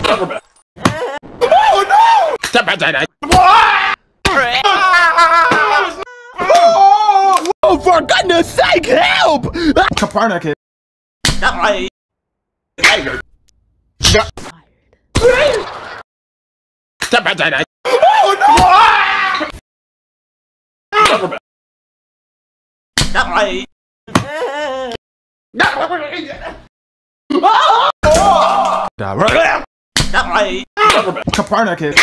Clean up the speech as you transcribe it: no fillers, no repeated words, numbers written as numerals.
Oh no! Oh, for goodness sake, help! Copernicus. Copernicus.